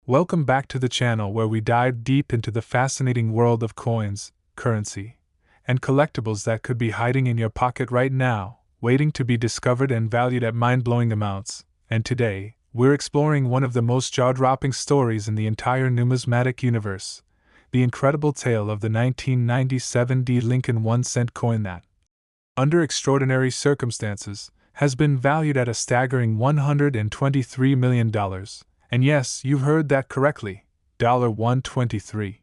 Welcome back to the channel where we dive deep into the fascinating world of coins, currency, and collectibles that could be hiding in your pocket right now, waiting to be discovered and valued at mind-blowing amounts. And today, we're exploring one of the most jaw-dropping stories in the entire numismatic universe, the incredible tale of the 1997 D. Lincoln 1-cent coin that, under extraordinary circumstances, has been valued at a staggering $123 million. And yes, you heard that correctly, $123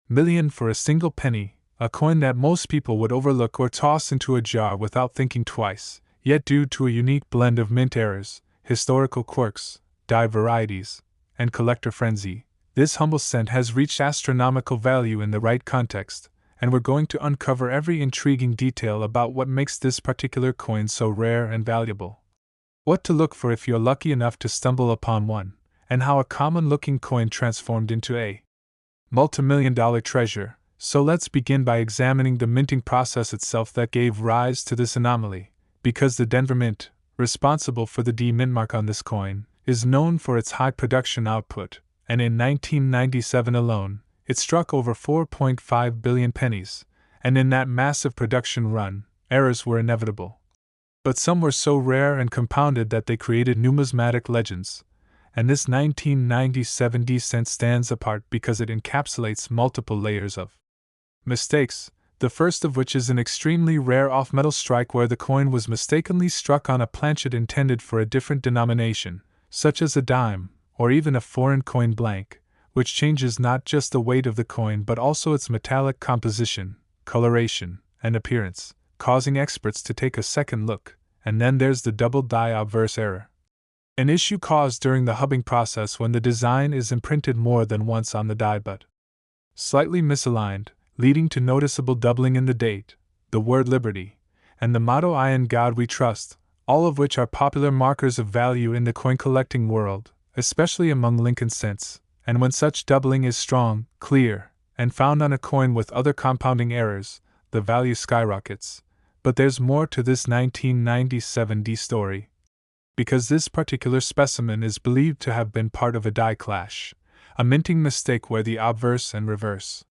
million for a single penny, a coin that most people would overlook or toss into a jar without thinking twice, yet due to a unique blend of mint errors, historical quirks, die varieties, and collector frenzy, this humble cent has reached astronomical value in the right context, and we're going to uncover every intriguing detail about what makes this particular coin so rare and valuable. What to look for if you're lucky enough to stumble upon one, and how a common-looking coin transformed into a multimillion-dollar treasure. So let's begin by examining the minting process itself that gave rise to this anomaly, because the Denver Mint, responsible for the D mint mark on this coin, is known for its high production output, and in 1997 alone, it struck over 4.5 billion pennies, and in that massive production run, errors were inevitable. But some were so rare and compounded that they created numismatic legends, and this 1997 D cent stands apart because it encapsulates multiple layers of mistakes, the first of which is an extremely rare off-metal strike where the coin was mistakenly struck on a planchet intended for a different denomination, such as a dime, or even a foreign coin blank, which changes not just the weight of the coin but also its metallic composition, coloration, and appearance, causing experts to take a second look. And then there's the double die obverse error, an issue caused during the hubbing process when the design is imprinted more than once on the die but slightly misaligned, leading to noticeable doubling in the date, the word liberty, and the motto I in God we trust, all of which are popular markers of value in the coin collecting world, especially among Lincoln cents. And when such doubling is strong, clear, and found on a coin with other compounding errors, the value skyrockets. But there's more to this 1997 D story, because this particular specimen is believed to have been part of a die clash, a minting mistake where the obverse and reverse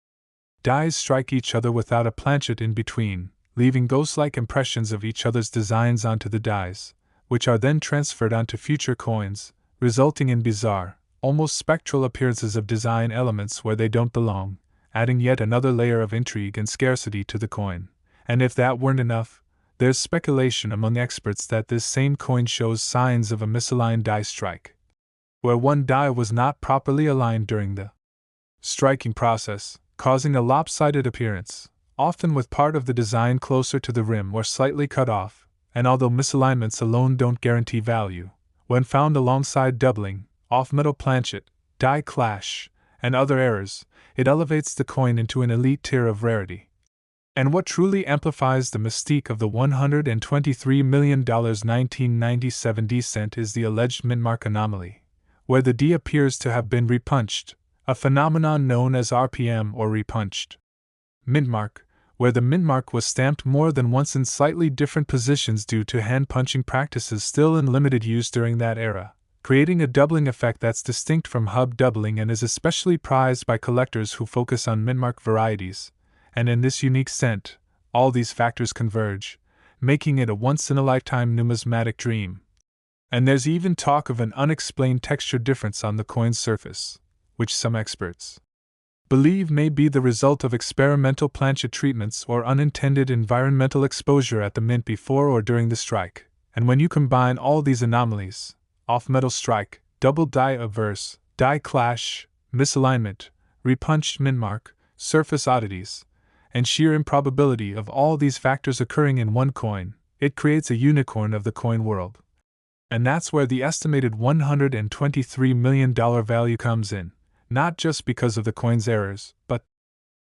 dies strike each other without a planchet in between, leaving ghost-like impressions of each other's designs onto the dies, which are then transferred onto future coins, resulting in bizarre, almost spectral appearances of design elements where they don't belong, adding yet another layer of intrigue and scarcity to the coin. And if that weren't enough, there's speculation among experts that this same coin shows signs of a misaligned die strike, where one die was not properly aligned during the striking process, causing a lopsided appearance, often with part of the design closer to the rim or slightly cut off. And although misalignments alone don't guarantee value, when found alongside doubling, off-metal planchet, die clash, and other errors, it elevates the coin into an elite tier of rarity. And what truly amplifies the mystique of the $123 million 1997 D cent is the alleged mint mark anomaly, where the D appears to have been repunched, a phenomenon known as RPM or repunched mint mark, where the mint mark was stamped more than once in slightly different positions due to hand-punching practices still in limited use during that era, creating a doubling effect that's distinct from hub doubling and is especially prized by collectors who focus on mint mark varieties. And in this unique cent, all these factors converge, making it a once-in-a-lifetime numismatic dream. And there's even talk of an unexplained texture difference on the coin's surface, which some experts believe may be the result of experimental planchet treatments or unintended environmental exposure at the mint before or during the strike. And when you combine all these anomalies, off-metal strike, double die obverse, die clash, misalignment, repunched mint mark, surface oddities, and sheer improbability of all these factors occurring in one coin, it creates a unicorn of the coin world. And that's where the estimated $123 million value comes in, not just because of the coin's errors, but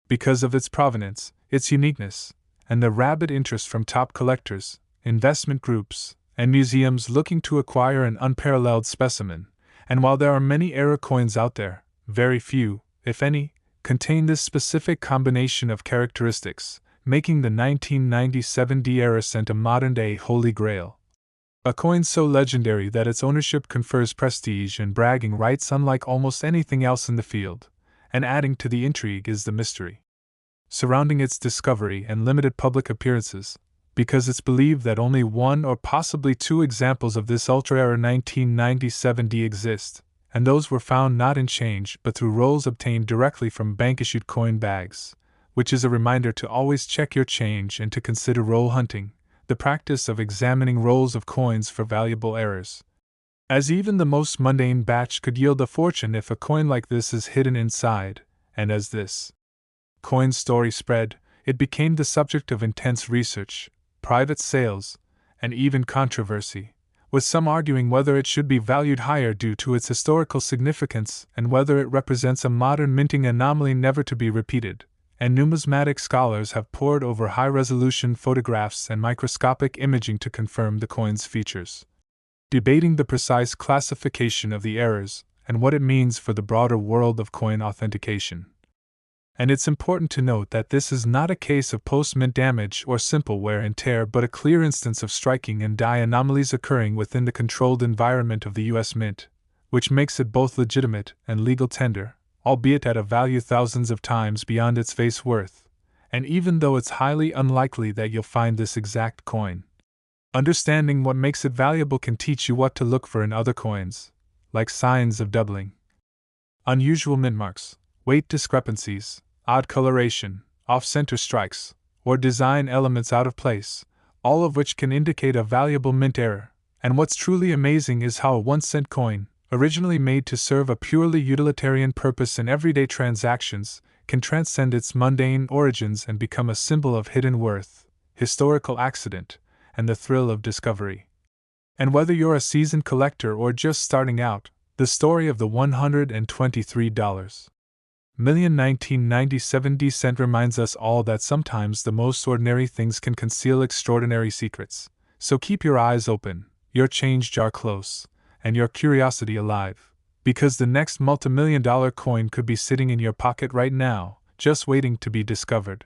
because of its provenance, its uniqueness, and the rabid interest from top collectors, investment groups, and museums looking to acquire an unparalleled specimen. And while there are many error coins out there, very few, if any, contain this specific combination of characteristics, making the 1997 D era cent a modern-day holy grail. A coin so legendary that its ownership confers prestige and bragging rights unlike almost anything else in the field, and adding to the intrigue is the mystery surrounding its discovery and limited public appearances, because it's believed that only one or possibly two examples of this ultra-rare 1997D exist, and those were found not in change but through rolls obtained directly from bank-issued coin bags, which is a reminder to always check your change and to consider roll hunting, the practice of examining rolls of coins for valuable errors, as even the most mundane batch could yield a fortune if a coin like this is hidden inside, and as this coin's story spread, it became the subject of intense research, private sales, and even controversy, with some arguing whether it should be valued higher due to its historical significance and whether it represents a modern minting anomaly never to be repeated, and numismatic scholars have pored over high-resolution photographs and microscopic imaging to confirm the coin's features, debating the precise classification of the errors and what it means for the broader world of coin authentication. And it's important to note that this is not a case of post-mint damage or simple wear and tear but a clear instance of striking and die anomalies occurring within the controlled environment of the U.S. Mint, which makes it both legitimate and legal tender, albeit at a value thousands of times beyond its face worth, and even though it's highly unlikely that you'll find this exact coin. Understanding what makes it valuable can teach you what to look for in other coins, like signs of doubling, unusual mint marks, weight discrepancies, odd coloration, off-center strikes, or design elements out of place, all of which can indicate a valuable mint error. And what's truly amazing is how a 1-cent coin, originally made to serve a purely utilitarian purpose in everyday transactions, can transcend its mundane origins and become a symbol of hidden worth, historical accident, and the thrill of discovery. And whether you're a seasoned collector or just starting out, the story of the $123 million 1997 cent reminds us all that sometimes the most ordinary things can conceal extraordinary secrets. So keep your eyes open, your change jar close, and your curiosity alive, because the next multimillion-dollar coin could be sitting in your pocket right now, just waiting to be discovered.